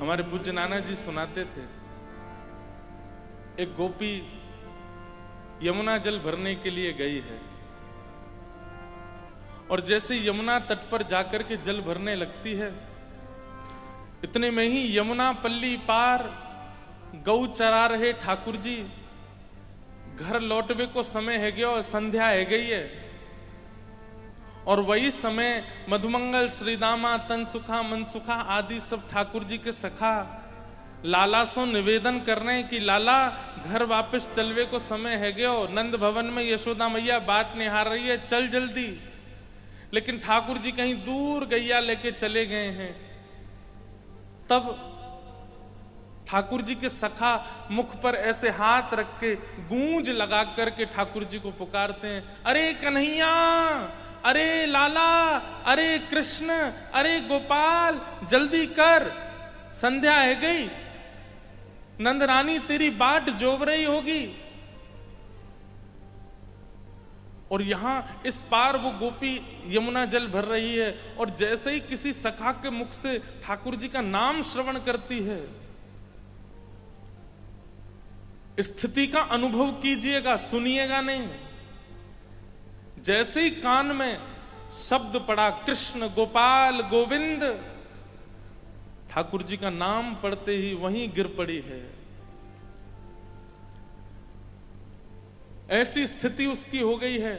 हमारे पूज्य नाना जी सुनाते थे, एक गोपी यमुना जल भरने के लिए गई है और जैसे यमुना तट पर जाकर के जल भरने लगती है, इतने में ही यमुना पल्ली पार गौ चरा रहे ठाकुर जी घर लौटवे को समय है गया और संध्या है गई है। और वही समय मधुमंगल, श्रीदामा, तनसुखा, मनसुखा आदि सब ठाकुर जी के सखा लाला सो निवेदन कर रहे हैं कि लाला घर वापस चलवे को समय है गयो, नंद भवन में यशोदा मैया बाट निहार रही है, चल जल्दी। लेकिन ठाकुर जी कहीं दूर गैया लेके चले गए हैं। तब ठाकुर जी के सखा मुख पर ऐसे हाथ रख के गूंज लगा करके ठाकुर जी को पुकारते हैं, अरे कन्हैया, अरे लाला, अरे कृष्ण, अरे गोपाल, जल्दी कर, संध्या है गई, नंद रानी तेरी बाट जोब रही होगी। और यहां इस पार वो गोपी यमुना जल भर रही है और जैसे ही किसी सखा के मुख से ठाकुर जी का नाम श्रवण करती है, स्थिति का अनुभव कीजिएगा, सुनिएगा नहीं। जैसे ही कान में शब्द पड़ा कृष्ण, गोपाल, गोविंद, ठाकुर जी का नाम पढ़ते ही वहीं गिर पड़ी है। ऐसी स्थिति उसकी हो गई है।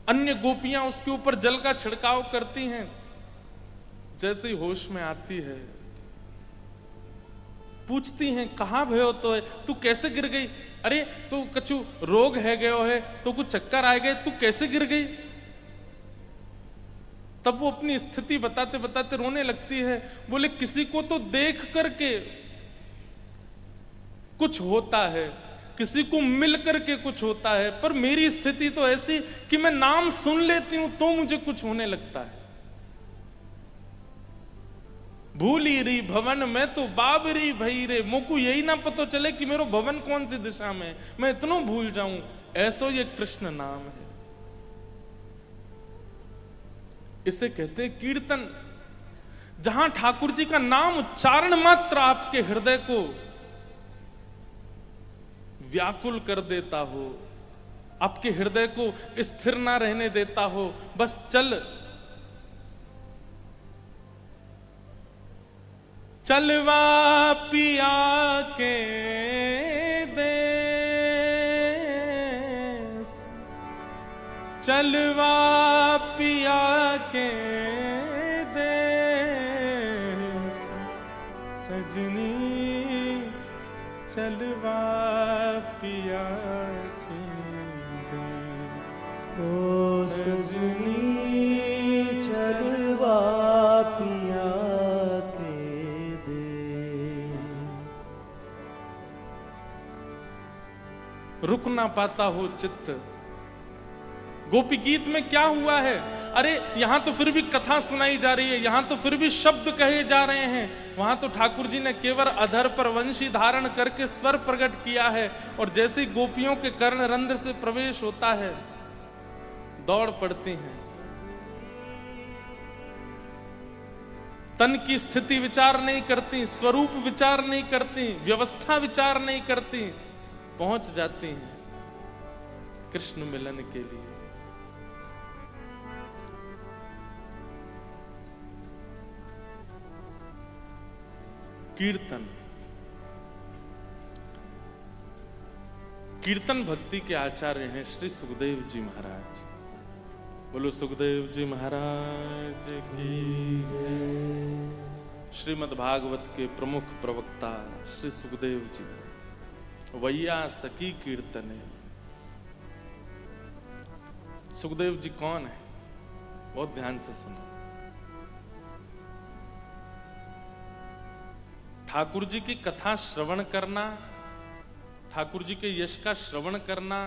अन्य गोपियां उसके ऊपर जल का छिड़काव करती हैं, जैसे ही होश में आती है पूछती हैं, कहां भयो तो है, तू कैसे गिर गई? अरे तो कछु रोग है गयो है, तो कुछ चक्कर आ गए, तू कैसे गिर गई? तब वो अपनी स्थिति बताते बताते रोने लगती है। बोले किसी को तो देख करके कुछ होता है, किसी को मिल करके कुछ होता है, पर मेरी स्थिति तो ऐसी कि मैं नाम सुन लेती हूं तो मुझे कुछ होने लगता है। भूली री भवन में तो बाबरी भई रे, मोकू यही ना पता चले कि मेरो भवन कौन सी दिशा में, मैं इतना भूल जाऊं। ऐसो ये कृष्ण नाम है। इसे कहते हैं कीर्तन। जहां ठाकुर जी का नाम उच्चारण मात्र आपके हृदय को व्याकुल कर देता हो, आपके हृदय को स्थिर ना रहने देता हो, बस चलवा पिया के देश, चलवा पिया के देश, सजनी चलवा पिया के देश, ओ सजनी चलवा पिया रुक ना पाता हो चित्त। गोपी गीत में क्या हुआ है? अरे यहां तो फिर भी कथा सुनाई जा रही है, यहां तो फिर भी शब्द कहे जा रहे हैं, वहां तो ठाकुर जी ने केवल अधर पर वंशी धारण करके स्वर प्रकट किया है। और जैसे गोपियों के कर्ण रंध्र से प्रवेश होता है, दौड़ पड़ती हैं। तन की स्थिति विचार नहीं करती, स्वरूप विचार नहीं करती, व्यवस्था विचार नहीं करती, पहुंच जाती हैं कृष्ण मिलन के लिए। कीर्तन, कीर्तन भक्ति के आचार्य हैं श्री सुखदेव जी महाराज। बोलो सुखदेव जी महाराज की जय। श्रीमद् भागवत के प्रमुख प्रवक्ता श्री सुखदेव जी, वैया सकी कीर्तने। सुखदेव जी कौन है? बहुत ध्यान से सुनो। ठाकुर जी की कथा श्रवण करना, ठाकुर जी के यश का श्रवण करना,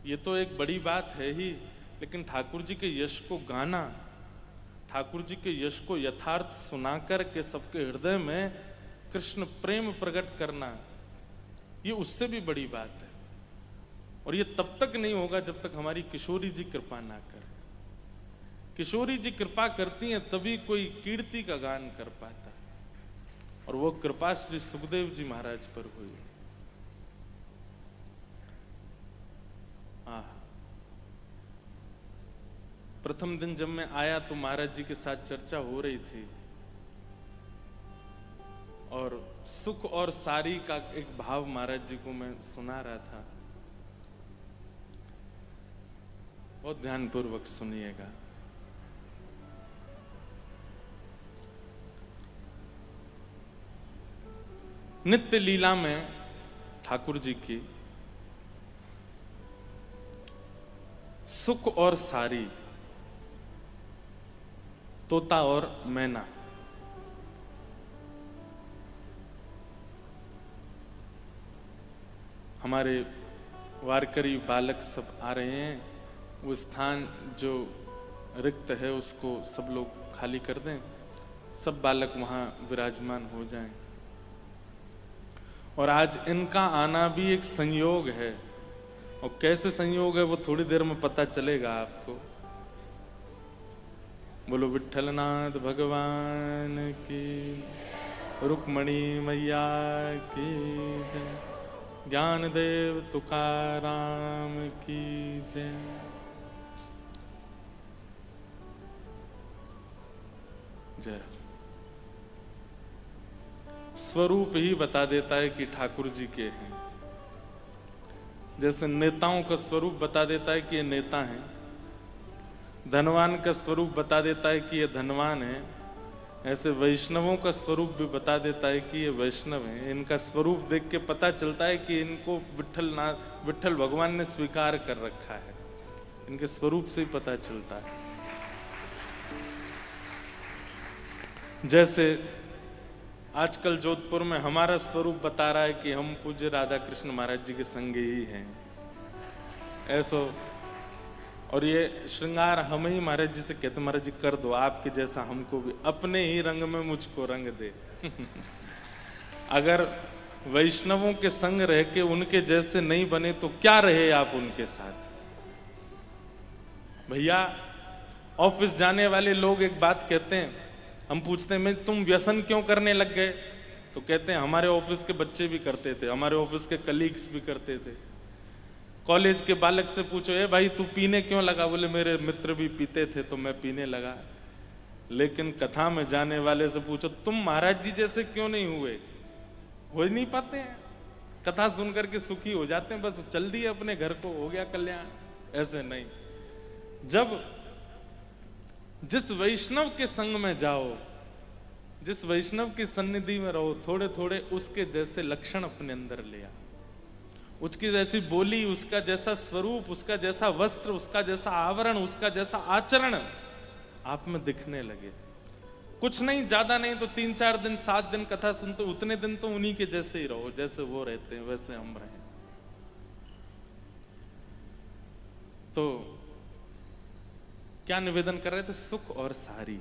ये तो एक बड़ी बात है ही, लेकिन ठाकुर जी के यश को गाना, ठाकुर जी के यश को यथार्थ सुनाकर के सबके हृदय में कृष्ण प्रेम प्रकट करना, ये उससे भी बड़ी बात है। और ये तब तक नहीं होगा जब तक हमारी किशोरी जी कृपा ना करे। किशोरी जी कृपा करती हैं तभी कोई कीर्ति का गान कर पाता है। और वो कृपा श्री सुखदेव जी महाराज पर हुई। प्रथम दिन जब मैं आया तो महाराज जी के साथ चर्चा हो रही थी और सुख और सारी का एक भाव महाराज जी को मैं सुना रहा था। बहुत ध्यानपूर्वक सुनिएगा। नित्य लीला में ठाकुर जी की सुख और सारी, तोता और मैना, हमारे वारकरी बालक सब आ रहे हैं। वो स्थान जो रिक्त है उसको सब लोग खाली कर दें, सब बालक वहां विराजमान हो जाएं। और आज इनका आना भी एक संयोग है, और कैसे संयोग है वो थोड़ी देर में पता चलेगा आपको। बोलो विठ्ठलनाथ भगवान की, रुक्मणी मैया की जय, ज्ञानदेव तुकाराम की जय। जय। स्वरूप ही बता देता है कि ठाकुर जी के हैं। जैसे नेताओं का स्वरूप बता देता है कि ये नेता हैं, धनवान का स्वरूप बता देता है कि ये धनवान है, ऐसे वैष्णवों का स्वरूप भी बता देता है कि ये वैष्णव हैं। इनका स्वरूप देख के पता चलता है कि इनको विठ्ठल भगवान ने स्वीकार कर रखा है। इनके स्वरूप से ही पता चलता है। जैसे आजकल जोधपुर में हमारा स्वरूप बता रहा है कि हम पूज्य राधा कृष्ण महाराज जी के संग ही हैं, ऐसो। और ये श्रृंगार हम ही महाराज जी से कहते, महाराज जी कर दो आपके जैसा हमको भी, अपने ही रंग में मुझको रंग दे। अगर वैष्णवों के संग रह के उनके जैसे नहीं बने तो क्या रहे आप उनके साथ। भैया ऑफिस जाने वाले लोग एक बात कहते हैं, हम पूछते हैं मैं तुम व्यसन क्यों करने लग गए, तो कहते हैं हमारे ऑफिस के बच्चे भी करते थे, हमारे ऑफिस के कलीग्स भी करते थे। कॉलेज के बालक से पूछो ए भाई तू पीने क्यों लगा, बोले मेरे मित्र भी पीते थे तो मैं पीने लगा। लेकिन कथा में जाने वाले से पूछो तुम महाराज जी जैसे क्यों नहीं हुए, हो ही नहीं पाते हैं। कथा सुनकर के सुखी हो जाते हैं, बस चल दिए अपने घर को, हो गया कल्याण। ऐसे नहीं, जब जिस वैष्णव के संग में जाओ, जिस वैष्णव की सन्निधि में रहो, थोड़े थोड़े उसके जैसे लक्षण अपने अंदर ले आओ, उसकी जैसी बोली, उसका जैसा स्वरूप, उसका जैसा वस्त्र, उसका जैसा आवरण, उसका जैसा आचरण आप में दिखने लगे। कुछ नहीं, ज्यादा नहीं तो 3-4 दिन 7 दिन कथा सुनते, उतने दिन तो उन्हीं के जैसे ही रहो, जैसे वो रहते हैं वैसे हम रहें। तो क्या निवेदन कर रहे थे, सुख और सारी।